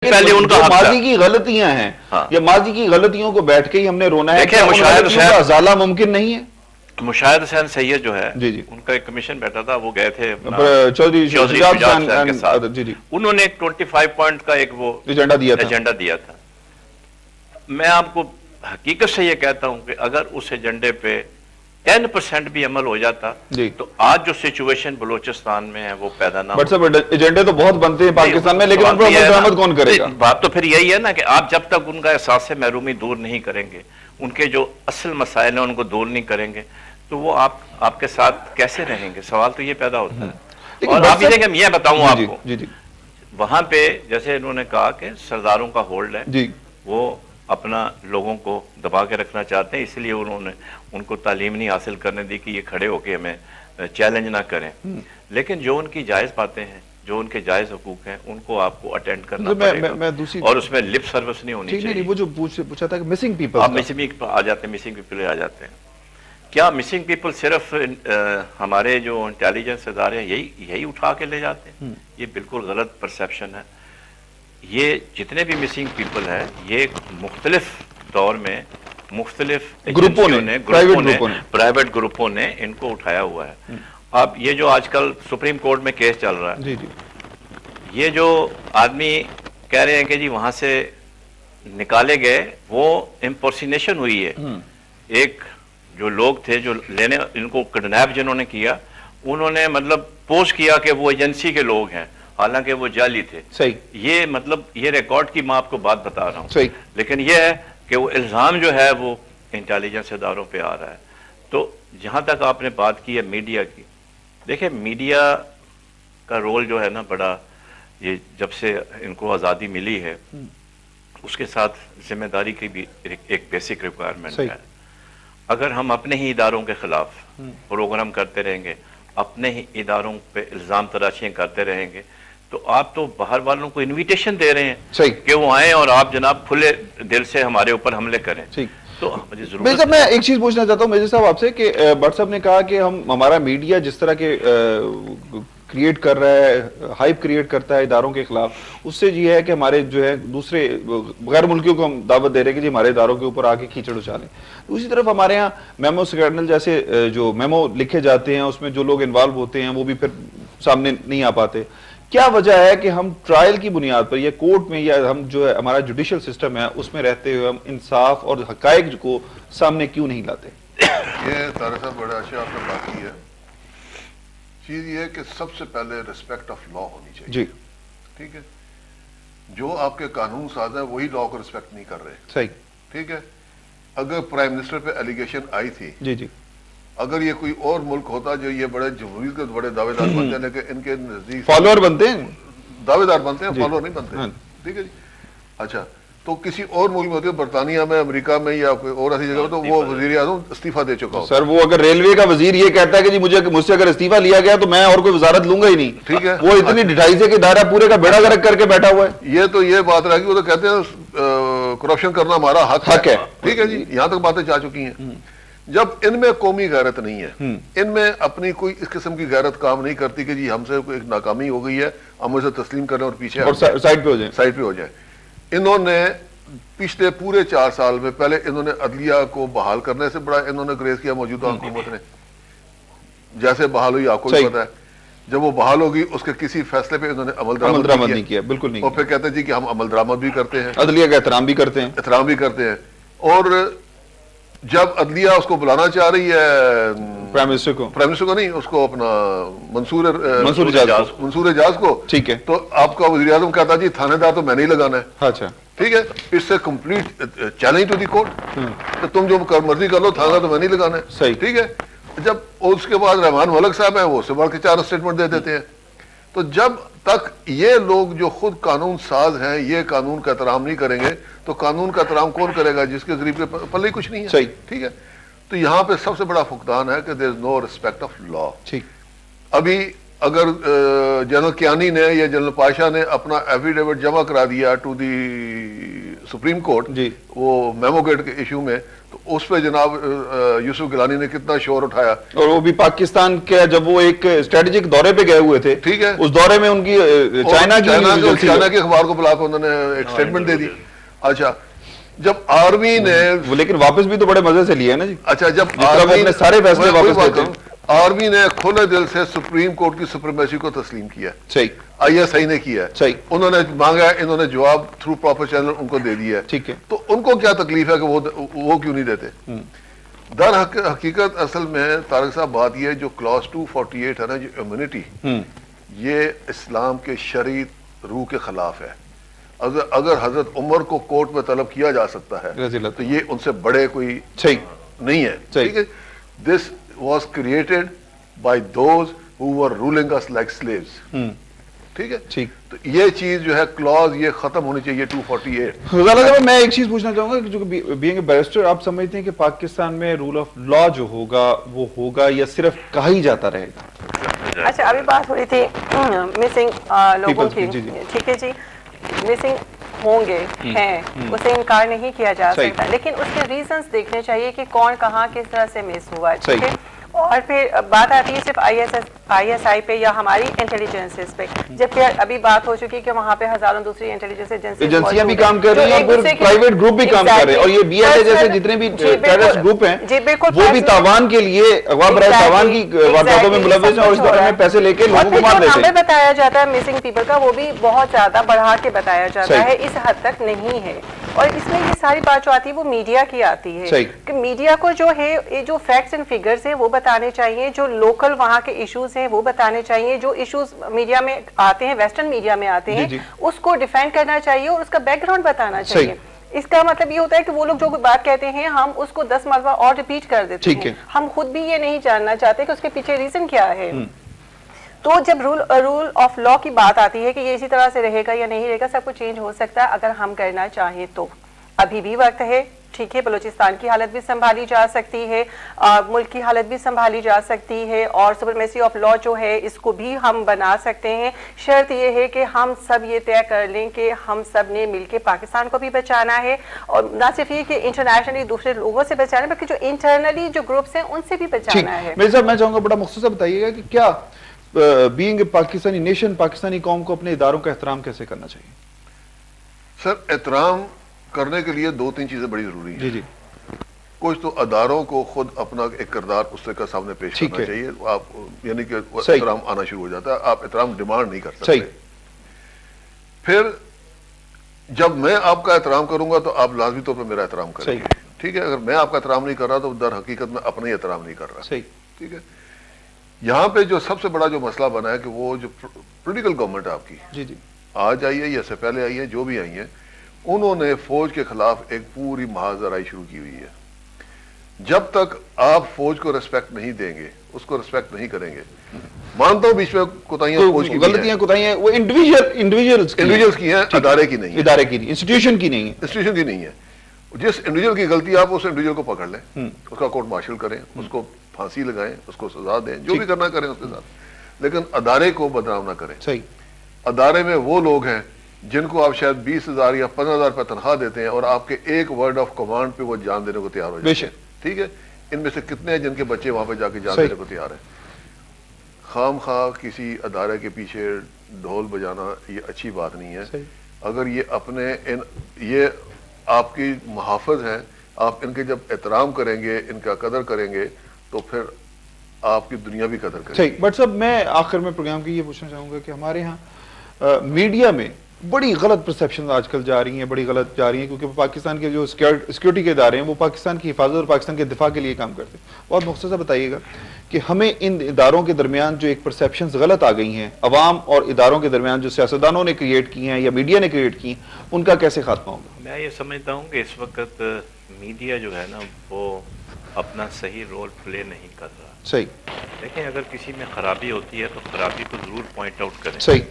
पहले उनका माजी की गलतियां हैं, हाँ। या माजी की गलतियों को बैठ के ही हमने रोना है, अजाला मुमकिन नहीं है। मुशाहिद हुसैन सैयद जो है जी जी, उनका एक कमीशन बैठा था, वो गए थे चौधरी शुजात के साथ। जी जी, उन्होंने 25 पॉइंट का एक वो एजेंडा दिया था। मैं आपको हकीकत से ये कहता हूं कि अगर उस एजेंडे पे 10% भी अमल हो जाता तो आज जो सिचुएशन बलूचिस्तान में है वो पैदा ना हो। एजेंडे तो बहुत बनते हैं पाकिस्तान में, लेकिन उन पर अमल दरामद कौन करेगा? बात तो फिर यही है ना कि आप जब तक उनका एहसास महरूमी दूर नहीं करेंगे, उनके जो असल मसाइल हैं उनको दूर नहीं करेंगे, तो वो आपके साथ कैसे रहेंगे? सवाल तो ये पैदा होता है। और आप ये मैं बताऊं आपको, वहां पे जैसे इन्होंने कहा कि सरदारों का होल्ड है, वो अपना लोगों को दबा के रखना चाहते हैं, इसलिए उन्होंने उनको तालीम नहीं हासिल करने दी कि ये खड़े होके हमें चैलेंज ना करें। लेकिन जो उनकी जायज बातें हैं, जो उनके जायज हुकूक हैं, उनको आपको अटेंड करना पड़ेगा और उसमें लिप सर्विस नहीं होनी चाहिए। वो जो पूछा था कि मिसिंग पीपल, आप मिसिंग आ जाते हैं, मिसिंग पीपल आ जाते हैं। क्या मिसिंग पीपल सिर्फ हमारे जो इंटेलिजेंस इदारे हैं यही उठा के ले जाते हैं? ये बिल्कुल गलत परसेप्शन है। ये जितने भी मिसिंग पीपल है, ये मुख्तलिफ दौर में मुख्तलिफ ग्रुपों ने प्राइवेट ग्रुपों ने इनको उठाया हुआ है। अब ये जो आजकल सुप्रीम कोर्ट में केस चल रहा है, जी जी, ये जो आदमी कह रहे हैं कि जी वहां से निकाले गए, वो इम्पर्सिनेशन हुई है। एक जो लोग थे जो लेने इनको किडनैप जिन्होंने किया, उन्होंने मतलब पोस्ट किया कि वो एजेंसी के लोग हैं, हालांकि वो जाली थे। सही, ये मतलब ये रिकॉर्ड की मैं आपको बात बता रहा हूँ। सही, लेकिन ये है कि वो इल्जाम जो है वो इंटेलिजेंस इदारों पे आ रहा है। तो जहां तक आपने बात की है मीडिया की, देखिए मीडिया का रोल जो है ना बड़ा, ये जब से इनको आज़ादी मिली है उसके साथ जिम्मेदारी की भी एक बेसिक रिक्वायरमेंट है। अगर हम अपने ही इदारों के खिलाफ प्रोग्राम करते रहेंगे, अपने ही इदारों पे इल्जाम तराशियां करते रहेंगे, तो आप तो बाहर वालों को इनविटेशन दे रहे हैं कि वो आए और आप जनाब खुले दिल से हमारे ऊपर हमले करें। तो मुझे जरूरत, मैं एक चीज पूछना चाहता हूँ मेजर साहब आपसे कि भट्ट साहब ने कहा कि हमारा मीडिया जिस तरह के क्रिएट कर रहा है, हाइप क्रिएट करता है इदारों के खिलाफ, उससे ये है कि हमारे जो है दूसरे गैर मुल्कियों को हम दावत दे रहे हैं कि जी हमारे इदारों के ऊपर आके कीचड़ उछालें। दूसरी तरफ हमारे यहाँ मेमो स्कैंडल जैसे जो मेमो लिखे जाते हैं, उसमें जो लोग इन्वॉल्व होते हैं वो भी फिर सामने नहीं आ पाते। क्या वजह है कि हम ट्रायल की बुनियाद पर या कोर्ट में या हम जो है हमारा जुडिशियल सिस्टम है उसमें रहते हुए हम इंसाफ और हकायक को सामने क्यों नहीं लाते? ये तारा साहब बड़ा अच्छा आपने बात की है। चीज ये है कि सबसे पहले रिस्पेक्ट ऑफ लॉ होनी चाहिए जी, ठीक है। जो आपके कानून साज है वही लॉ को रिस्पेक्ट नहीं कर रहे, सही, ठीक है। अगर प्राइम मिनिस्टर पे एलिगेशन आई थी, जी जी, अगर ये कोई और मुल्क होता जो ये बड़े जमहूरियत के बड़े दावेदार बनते हैं, लेकिन इनके नजदीक फॉलोअर बनते हैं, दावेदार बनते हैं, फॉलोअर नहीं बनते, ठीक है जी। अच्छा, तो किसी और मुल्क में होते हैं, बरतानिया में, अमेरिका में या कोई और ऐसी जगह, तो वो वजीर आज़म इस्तीफा दे चुका हो। सर वो अगर रेलवे का वजीर ये कहता है कि जी मुझसे अगर इस्तीफा लिया गया तो मैं और कोई वजारत लूंगा ही नहीं, ठीक है, वो इतनी ढिठाई से कि दायरा पूरे का बेड़ा गर्क करके बैठा हुआ है। ये तो ये बात रहेगी, वो तो कहते हैं करप्शन करना हमारा हक है, ठीक है जी। यहाँ तक बातें जा चुकी हैं। जब इनमें कौमी गैरत नहीं है, इनमें अपनी कोई इस किस्म की गैरत काम नहीं करती कि जी हमसे कोई एक नाकामी हो गई है, हम उसे तस्लीम करें और पीछे साइड पे हो जाए। इन्होंने पिछले पूरे 4 साल में पहले इन्होंने अदलिया को बहाल करने से बड़ा इन्होंने ग्रेस किया मौजूदा हुकूमत ने। जैसे बहाल हुई आपको भी पता है, जब वो बहाल होगी उसके किसी फैसले पे इन्होंने अमल दरामद नहीं किया, बिल्कुल नहीं। और फिर कहते हैं जी कि हम अमल दरामद भी करते हैं, अदलिया का एहतराम भी करते हैं, और जब अदलिया उसको बुलाना चाह रही है प्राइम मिनिस्टर को नहीं, उसको अपना मंसूर एजाज को, ठीक है, तो आपका वज़ीर आज़म कहता जी थानेदार तो मैंने ही लगाना है। अच्छा, ठीक है, इससे complete challenge to the court, तो तुम जो मर्जी कर लो, थाना तो मैंने ही लगाना है, सही, ठीक है। जब उसके बाद रहमान मलिक साहब है, वो उससे बढ़ के 4 स्टेटमेंट दे देते हैं। तो जब तक ये लोग जो खुद कानून साज हैं ये कानून का एहतराम नहीं करेंगे, तो कानून का एहतराम कौन करेगा जिसके गरीब के पल्ले कुछ नहीं है, सही, ठीक है। तो यहाँ पे सबसे बड़ा फुकदान है कि there is no respect of law. ठीक, अभी अगर जनरल कियानी ने या जनरल पाशा ने अपना एफिडेविट जमा करा दिया टू दी सुप्रीम कोर्ट वो मेमोगेट के इशू में, तो उस पे जनाब यूसुफ गिलानी ने कितना शोर उठाया। और वो भी पाकिस्तान के जब वो एक स्ट्रेटेजिक दौरे पे गए हुए थे, ठीक है, उस दौरे में उनकी चाइना के अखबार को बुलाकर उन्होंने एक स्टेटमेंट दे दी। अच्छा, जब आर्मी ने लेकिन वापस भी तो बड़े मजे से लिया ना जी। अच्छा, जब आर्मी ने सारे फैसले वापस लेते, आर्मी ने खुले दिल से सुप्रीम कोर्ट की सुप्रीमेसी को तस्लीम किया। सही, ISI ने किया। सही, उन्होंने मांगा, इन्होंने जवाब थ्रू प्रॉपर चैनल उनको दे दिया। ठीक है, तो उनको क्या तकलीफ है कि वो क्यों नहीं देते? दर हकीकत असल में तारिक साहब बात यह है, जो क्लॉज 248 है ना, जो इम्यूनिटी, ये इस्लाम के शरई रूह के खिलाफ है। अगर हजरत उमर को कोर्ट में तलब किया जा सकता है तो ये उनसे बड़े कोई नहीं है। ठीक है, this was created by those who were ruling us like slaves। ठीक है, ठीक, तो ये चीज जो है क्लॉज ये खत्म होनी चाहिए 248। मैं एक चीज पूछना चाहूंगा कि जो बीइंग ए बैरिस्टर, आप समझते हैं कि पाकिस्तान में रूल ऑफ लॉ जो होगा वो होगा या सिर्फ कहा ही जाता रहेगा? अच्छा, अभी बात हो रही थी मिसिंग लोगों की, ठीक है जी, मिसिंग होंगे हैं, उसे इनकार नहीं किया जा सकता, लेकिन उसके रीजंस देखने चाहिए कि कौन कहाँ किस तरह से मिस हुआ। ठीक है, और फिर बात आती है सिर्फ ISI पे या हमारी इंटेलिजेंसेस पे, जबकि अभी बात हो चुकी है कि वहाँ पे हजारों दूसरी इंटेलिजेंस एजेंसियां भी काम कर रही हैं और प्राइवेट ग्रुप भी काम कर रहे हैं, और ये BIA जैसे जितने भी टेररिस्ट ग्रुप हैं वो भी तावान के लिए तावान की वारदातों में मुलव्वस हैं और इस दौरान में पैसे लेके लोगों को मार देते हैं। हमें बताया जाता है मिसिंग पीपल का, वो भी बहुत ज्यादा बढ़ा के बताया जाता है, इस हद तक नहीं है। और इसमें ये सारी बात जो आती है वो मीडिया की आती है कि मीडिया को जो है ये जो फैक्ट्स एंड फिगर्स है वो बताने चाहिए, जो लोकल वहाँ के इश्यूज हैं वो बताने चाहिए, जो इश्यूज मीडिया में आते हैं, वेस्टर्न मीडिया में आते हैं, उसको डिफेंड करना चाहिए और उसका बैकग्राउंड बताना चाहिए। इसका मतलब ये होता है कि वो लोग जो बात कहते हैं हम उसको 10 मरतबा और रिपीट कर देते हैं, हम खुद भी ये नहीं जानना चाहते कि उसके पीछे रीजन क्या है। तो जब रूल ऑफ लॉ की बात आती है कि ये इसी तरह से रहेगा या नहीं रहेगा, सब कुछ चेंज हो सकता है अगर हम करना चाहें तो। अभी भी वक्त है, ठीक है, बलूचिस्तान की हालत भी संभाली जा सकती है, मुल्क की हालत भी संभाली जा सकती है, और सुप्रीमेसी ऑफ लॉ जो है इसको भी हम बना सकते हैं। शर्त ये है कि हम सब ये तय कर लें कि हम सब ने मिलकर पाकिस्तान को भी बचाना है, और ना सिर्फ ये कि इंटरनेशनली दूसरे लोगों से बचाना है, बल्कि जो इंटरनली जो ग्रुप्स हैं उनसे भी बचाना है। मेरे साहब, मैं चाहूंगा बड़ा मुख्तसर बताइएगा कि क्या being a Pakistani nation, Pakistani कौम को अपने इदारों का एहतराम कैसे करना चाहिए? सर, एहतराम करने के लिए 2-3 चीजें बड़ी जरूरी हैं। जी। कुछ तो अदारों को खुद अपना एक किरदार उससे का सामने पेश करना चाहिए, आप यानी कि एहतराम आना शुरू हो जाता है, आप एहतराम डिमांड नहीं कर सकते। फिर जब मैं आपका एहतराम करूंगा तो आप लाजमी तौर पर मेरा एहतराम करेंगे। ठीक है, अगर मैं आपका एहतराम नहीं कर रहा तो दर हकीकत में अपना ही एहतराम नहीं कर रहा। ठीक है, यहाँ पे जो सबसे बड़ा जो मसला बना है कि वो जो पॉलिटिकल गवर्नमेंट आपकी आज आई है या इससे पहले आई है, जो भी आई है, उन्होंने फौज के खिलाफ एक पूरी महाजराई शुरू की हुई है। जब तक आप फौज को रिस्पेक्ट नहीं देंगे, उसको रिस्पेक्ट नहीं करेंगे, मानता हूं बीच में कोताहियां फौज की गलतियां कोताहियां वो इंडिविजुअल्स की हैं, अदारे की नहीं, इदारे की नहीं, इंस्टीट्यूशन की नहीं है, इंस्टीट्यूशन की नहीं है। जिस इंडिविजुअल की गलती, आप उस इंडिविजुअल को पकड़ लें, उसका कोर्ट मार्शल करें, उसको फांसी लगाएं, उसको सजा दें, जो भी करना करें उसके साथ, लेकिन अदारे को बदनाम ना करें। सही, अदारे में वो लोग हैं जिनको आप शायद 20,000 या 15,000 रुपये तनख्वाह देते हैं और आपके एक वर्ड ऑफ कमांड पे वो जान देने को तैयार हो जाते हैं। ठीक है, इनमें से कितने हैं जिनके बच्चे वहां पे जाके जान देने को तैयार है? खाम खा किसी अदारे के पीछे ढोल बजाना ये अच्छी बात नहीं है। अगर ये अपने ये आपकी मुहाफ़िज़ हैं, आप इनके जब एहतराम करेंगे, इनका कदर करेंगे, तो फिर आपकी दुनिया भी कदर करेगी। बट साहब, मैं आखिर में प्रोग्राम की ये पूछना चाहूंगा कि हमारे यहाँ मीडिया में बड़ी गलत परसेप्शन आजकल जा रही हैं, बड़ी गलत जा रही हैं, क्योंकि पाकिस्तान के जो सिक्योरिटी के इदारे हैं वो पाकिस्तान की हिफाजत और पाकिस्तान के दिफा के लिए काम करते हैं। बहुत मुख्तसर बताइएगा कि हमें इन इदारों के दरमियान जो एक परसेप्शन गलत आ गई हैं, अवाम और इदारों के दरमियान जो सियासतदानों ने क्रिएट की हैं या मीडिया ने क्रिएट की, उनका कैसे खात्मा होगा? मैं ये समझता हूँ कि इस वक्त मीडिया जो है ना वो अपना सही रोल प्ले नहीं कर रहा। सही, लेकिन अगर किसी में खराबी होती है तो खराबी को जरूर पॉइंट आउट करें। सही,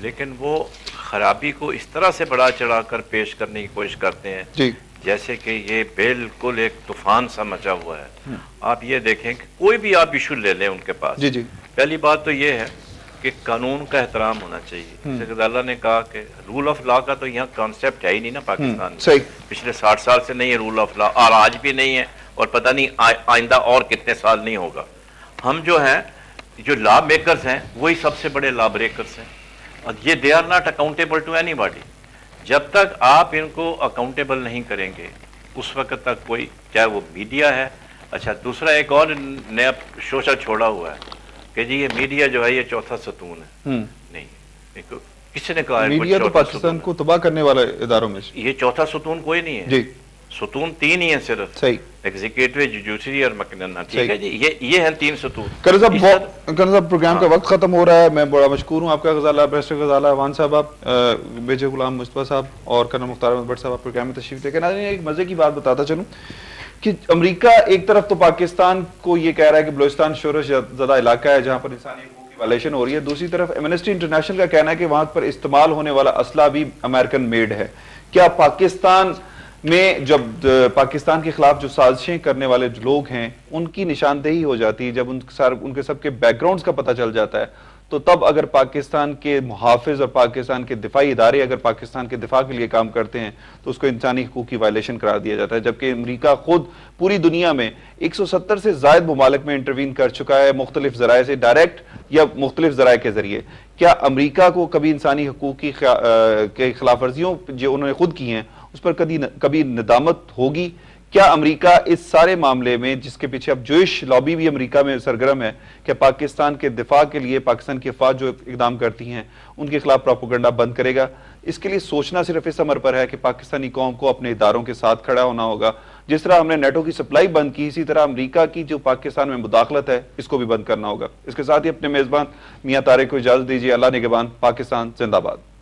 लेकिन वो खराबी को इस तरह से बढ़ा चढ़ाकर पेश करने की कोशिश करते हैं जी, जैसे कि ये बिल्कुल एक तूफान सा मचा हुआ है। आप ये देखें कि कोई भी आप इशू ले लें उनके पास, जी जी, पहली बात तो ये है कि कानून का एहतराम होना चाहिए। जैसे अल्लाह ने कहा कि रूल ऑफ लॉ का तो यहाँ कॉन्सेप्ट है ही नहीं ना पाकिस्तान में। पिछले 60 साल से नहीं है रूल ऑफ लॉ, और आज भी नहीं है, और पता नहीं आइंदा और कितने साल नहीं होगा। हम जो हैं, जो लॉ मेकर्स हैं, वही सबसे बड़े लॉ ब्रेकर्स हैं, और ये they are not accountable to anybody. जब तक आप इनको अकाउंटेबल नहीं करेंगे उस वक्त तक कोई, चाहे वो मीडिया है। अच्छा, दूसरा एक और नया शोषा छोड़ा हुआ है कि जी ये मीडिया जो है ये चौथा सतून है। नहीं, किसी ने कहा मीडिया तो पाकिस्तान को तबाह करने वाले इदारों में ये चौथा सतून कोई नहीं है जी। सतून 3 ही है सिर्फ, सही, एग्जीक्यूटिव, जुडिशरी और मकनना, ठीक है जी। ये हैं 3 सतून। करण साहब प्रोग्राम का वक्त खत्म हो रहा है। मैं बड़ा मशकूर हूँ आपका, गजाला बैरिस्टर गजाला अवान साहब, आप मेजर गुलाम मुस्तफा साहब और कर्नल मुख्तार अहमद भट्ट साहब प्रोग्राम में तशरीफ लेकर। एक मजे की बात बताता चलूँ कि अमेरिका एक तरफ तो पाकिस्तान को ये कह रहा है कि बलूचिस्तान शोरश ज़्यादा इलाका है जहाँ पर इंसानी हकूक़ की वायलेशन हो रही है, दूसरी तरफ एमनेस्टी इंटरनेशनल का कहना है कि वहाँ पर इस्तेमाल होने वाला असला भी अमेरिकन मेड है। क्या पाकिस्तान में जब पाकिस्तान के खिलाफ जो साजिशें करने वाले जो लोग हैं उनकी निशानदेही हो जाती है, जब उनके सबके बैकग्राउंड्स का पता चल जाता है, तो तब अगर पाकिस्तान के मुहाफिज और पाकिस्तान के दिफाई इदारे अगर पाकिस्तान के दिफा के लिए काम करते हैं तो उसको इंसानी हकूक़ की वायलेशन करार दिया जाता है। जबकि अमेरिका खुद पूरी दुनिया में 170 से ज़ायद ममालिक में इंटरवीन कर चुका है, मुख्तलिफ ज़राए से, डायरेक्ट या मुख्तलिफ ज़राए के जरिए। क्या अमेरिका को कभी इंसानी हकूक़ की खिलाफ वर्जियों जो उन्होंने खुद की हैं उस पर कभी नदामत होगी? क्या अमेरिका इस सारे मामले में, जिसके पीछे अब जूइश लॉबी भी अमेरिका में सरगर्म है, क्या पाकिस्तान के दिफा के लिए पाकिस्तान की अफवाज जो इकदाम करती हैं उनके खिलाफ प्रोपेगेंडा बंद करेगा? इसके लिए सोचना सिर्फ इस अमर पर है कि पाकिस्तानी कौम को अपने इदारों के साथ खड़ा होना होगा। जिस तरह हमने नेटो की सप्लाई बंद की, इसी तरह अमेरिका की जो पाकिस्तान में मुदाखलत है इसको भी बंद करना होगा। इसके साथ ही अपने मेजबान मियां तारिक को इजाजत दीजिए। अल्लाह निगहबान। पाकिस्तान जिंदाबाद।